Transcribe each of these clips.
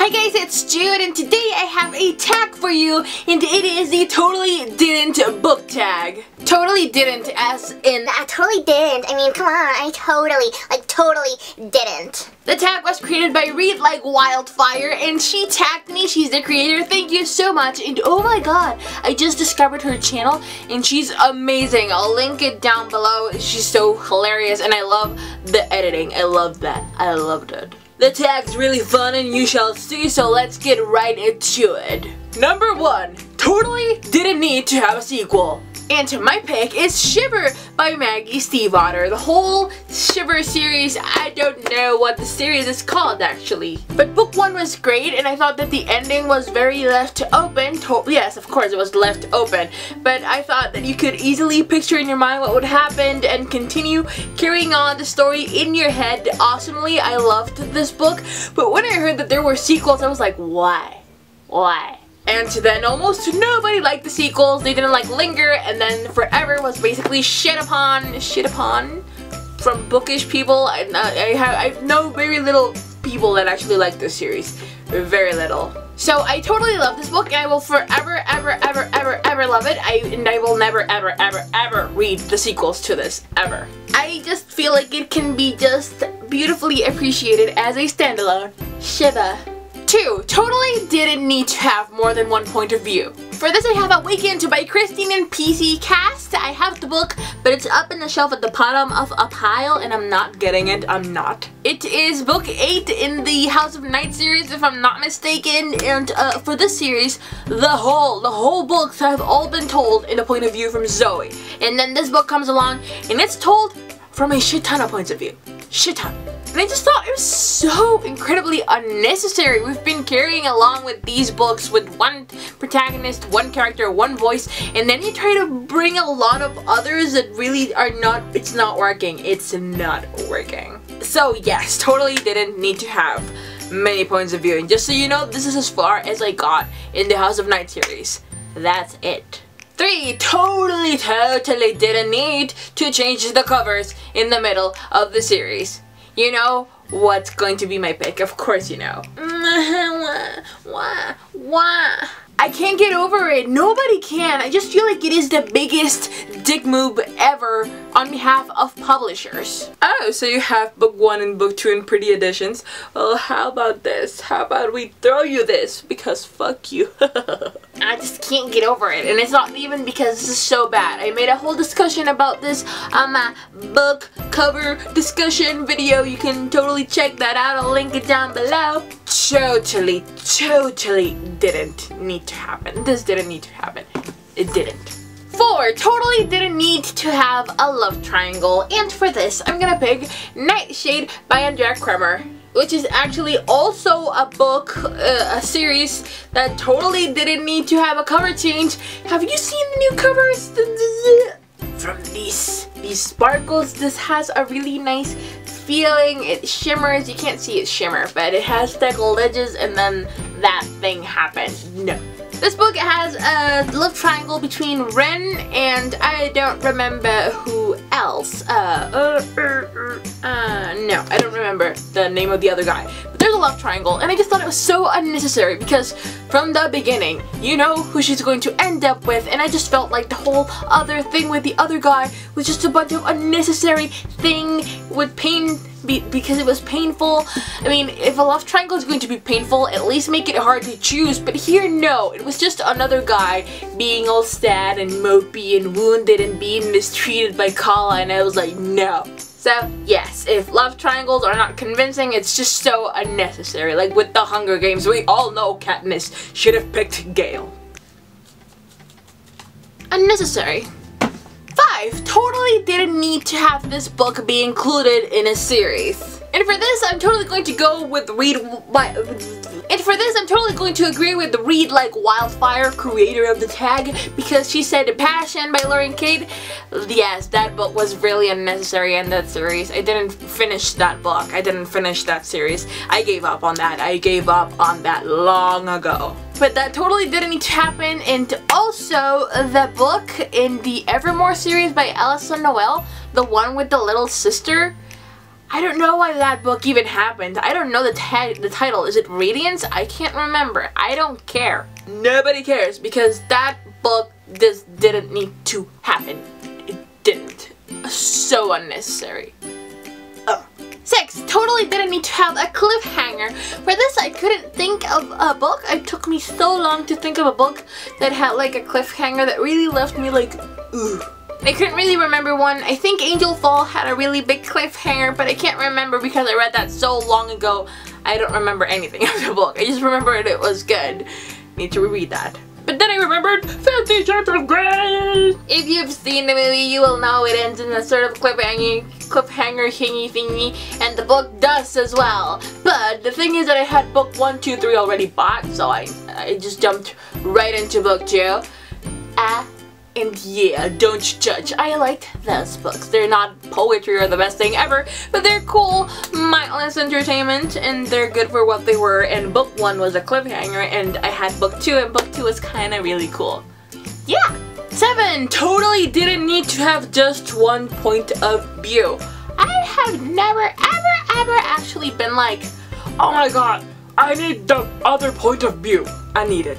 Hi guys, it's Jude, and today I have a tag for you, and it is the Totally Didn't book tag. Totally didn't, as in... I totally didn't. I mean, come on, I totally didn't. The tag was created by Weed Like Wildfire, and she tagged me. She's the creator. Thank you so much. And oh my god, I just discovered her channel, and she's amazing. I'll link it down below. She's so hilarious, and I love the editing. I love that. I loved it. The tag's really fun, and you shall see, so let's get right into it. Number 1, totally didn't need to have a sequel. And my pick is Shiver by Maggie Stiefvater. The whole Shiver series, I don't know what the series is called actually. But book 1 was great, and I thought that the ending was very left open. Yes, of course it was left open. But I thought that you could easily picture in your mind what would happen and continue carrying on the story in your head awesomely. I loved this book. But when I heard that there were sequels, I was like, why? Why? And then almost nobody liked the sequels. They didn't like Linger, and then Forever was basically shit upon from bookish people. I know very little people that actually like this series. Very little. So I totally love this book, and I will forever, ever love it. And I will never, ever read the sequels to this, ever. I just feel like it can be just beautifully appreciated as a standalone. Shiver. 2, totally didn't need to have more than one point of view. For this I have Awakened by Christine and PC Cast. I have the book, but it's up in the shelf at the bottom of a pile, and I'm not getting it. I'm not. It is book 8 in the House of Night series, if I'm not mistaken, and for this series, the whole books have all been told in a point of view from Zoe. And then this book comes along, and it's told from a shit ton of points of view. Shit ton. And I just thought it was so incredibly unnecessary. We've been carrying along with these books with one protagonist, one character, one voice, and then you try to bring a lot of others that really are not, it's not working. It's not working. So yes, totally didn't need to have many points of view. And just so you know, this is as far as I got in the House of Night series. That's it. 3, totally didn't need to change the covers in the middle of the series. You know what's going to be my pick, of course you know. Why? I can't get over it. Nobody can. I just feel like it is the biggest dick move ever on behalf of publishers. Oh, so you have book 1 and book 2 in pretty editions. Well, how about this? How about we throw you this? Because fuck you. I just can't get over it, and it's not even because this is so bad. I made a whole discussion about this on my book cover discussion video. You can totally check that out. I'll link it down below. Totally didn't need to happen. This didn't need to happen. It didn't. 4, totally didn't need to have a love triangle, and for this I'm gonna pick Nightshade by Andrea Kremer, which is actually also a book, a series that totally didn't need to have a cover change. Have you seen the new covers? From these sparkles, this has a really nice feeling. It shimmers. You can't see it shimmer, but it has steckled edges, and then that thing happened. No. This book has a love triangle between Ren and I don't remember who else. No, I don't remember the name of the other guy. But there's a love triangle, and I just thought it was so unnecessary because from the beginning, you know who she's going to end up with, and I just felt like the whole other thing with the other guy was just a bunch of unnecessary thing with pain. Because it was painful. I mean, if a love triangle is going to be painful, at least make it hard to choose. But here, no. It was just another guy being all sad and mopey and wounded and being mistreated by Kala, and I was like, no. So, yes, if love triangles are not convincing, it's just so unnecessary. Like with the Hunger Games, we all know Katniss should have picked Gale. Unnecessary. 5, totally didn't need to have this book be included in a series. And for this, I'm totally going to go with agree with the Weed Like Wildfire, creator of the tag, because she said Passion by Lauren Kate. Yes, that book was really unnecessary in that series. I didn't finish that book. I didn't finish that series. I gave up on that. I gave up on that long ago. But that totally didn't need to happen. And also the book in the Evermore series by Alison Noel, the one with the little sister, I don't know why that book even happened. I don't know the title. Is it Radiance? I can't remember. I don't care. Nobody cares because that book just didn't need to happen. It didn't. So unnecessary. 6. Totally didn't need to have a cliffhanger. For this, I couldn't think of a book. It took me so long to think of a book that had like a cliffhanger that really left me like, ooh. I couldn't really remember one. I think Angel Fall had a really big cliffhanger, but I can't remember because I read that so long ago. I don't remember anything of the book. I just remembered it was good. Need to reread that. But then I remembered 50 Shades of Grey! If you've seen the movie, you will know it ends in a sort of cliffhanger thingy, and the book does as well. But the thing is that I had book 1, 2, 3 already bought, so I just jumped right into book 2. And yeah, don't judge. I liked those books. They're not poetry or the best thing ever, but they're cool, mindless entertainment, and they're good for what they were. And book 1 was a cliffhanger, and I had book 2, and book 2 was kind of really cool. Yeah! 7. Totally didn't need to have just one point of view. I have never, ever actually been like, oh my god, I need the other point of view. I need it.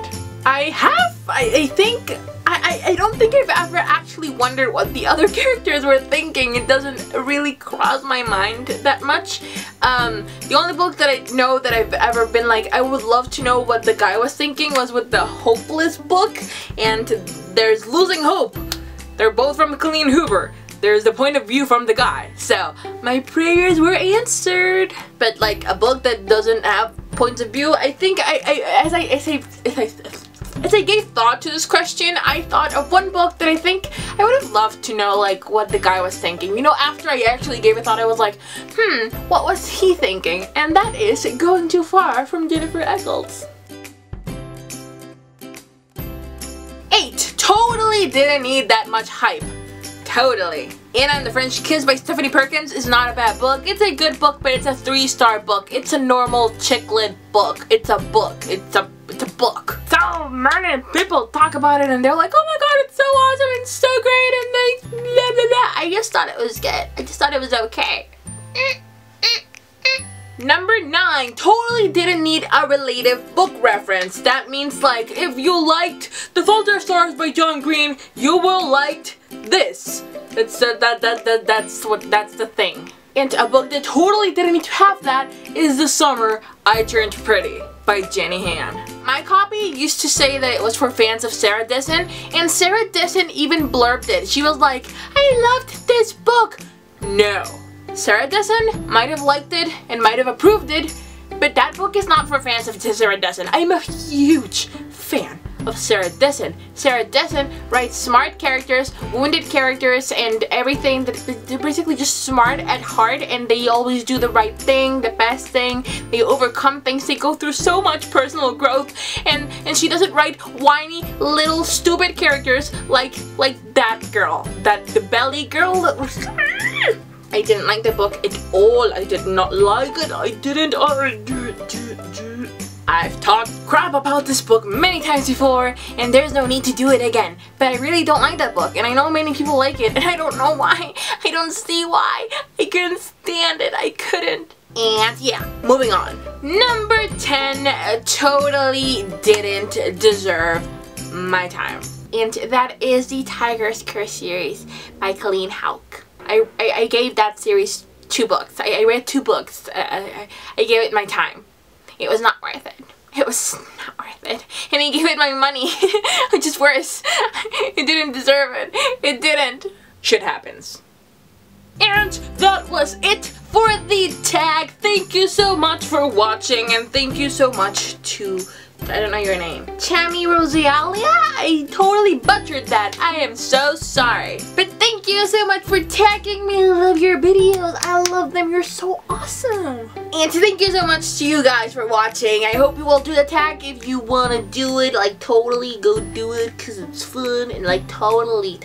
I don't think I've ever actually wondered what the other characters were thinking. It doesn't really cross my mind that much. The only book that I know that I've ever been like, I would love to know what the guy was thinking was with the Hopeless book, and there's Losing Hope. They're both from Colleen Hoover. There's the point of view from the guy. So, my prayers were answered. But like a book that doesn't have points of view, I think as I gave thought to this question, I thought of one book that I think I would have loved to know like what the guy was thinking. You know, after I actually gave a thought, I was like, what was he thinking? And that is Going Too Far from Jennifer Eccles. 8. Totally didn't need that much hype. Totally. Anna and the French Kiss by Stephanie Perkins is not a bad book. It's a good book, but it's a 3-star book. It's a normal chick lit book. It's a book. It's a book. So many people talk about it and they're like, oh my god, it's so awesome, it's so great, and they blah blah blah. I just thought it was good. I just thought it was okay. Number 9, totally didn't need a relative book reference. That means like, if you liked The Fault in Our Stars by John Green, you will like this. That's the thing. And a book that totally didn't need to have that is The Summer I Turned Pretty by Jenny Han. My copy used to say that it was for fans of Sarah Dessen, and Sarah Dessen even blurbed it. She was like, I loved this book. No. Sarah Dessen might have liked it and might have approved it, but that book is not for fans of Sarah Dessen. I'm a huge fan of Sarah Dessen. Sarah Dessen writes smart characters, wounded characters, and everything that they're basically just smart at heart, and they always do the right thing, the best thing. They overcome things. They go through so much personal growth, and she doesn't write whiny little stupid characters like that girl, the belly girl that was. I didn't like the book at all. I did not like it. I didn't. I've talked crap about this book many times before, and there's no need to do it again. But I really don't like that book, and I know many people like it, and I don't know why. I don't see why. I couldn't stand it. I couldn't. And yeah, moving on. Number 10 totally didn't deserve my time. And that is the Tiger's Curse series by Colleen Houck. I gave that series 2 books. I read 2 books. I gave it my time. It was not worth it. It was not worth it. And I gave it my money, which is worse. It didn't deserve it. It didn't. Shit happens. And that was it for the tag. Thank you so much for watching, and thank you so much to, I don't know your name, Chami Rosialia? I totally butchered that. I am so sorry. But thank you so much for tagging me. I love your videos. I love them. You're so awesome. And thank you so much to you guys for watching. I hope you will do the tag if you want to do it. Like, totally go do it because it's fun. And like, totally.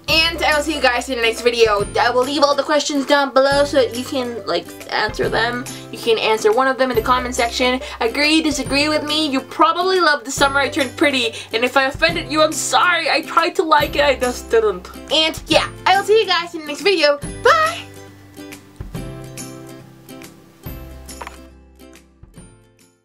And I will see you guys in the next video. I will leave all the questions down below so that you can like answer them. You can answer one of them in the comment section. Agree, disagree with me. You probably love The Summer I Turned Pretty. And if I offended you, I'm sorry. I tried to like it. I just didn't. And yeah, I will see you guys in the next video. Bye!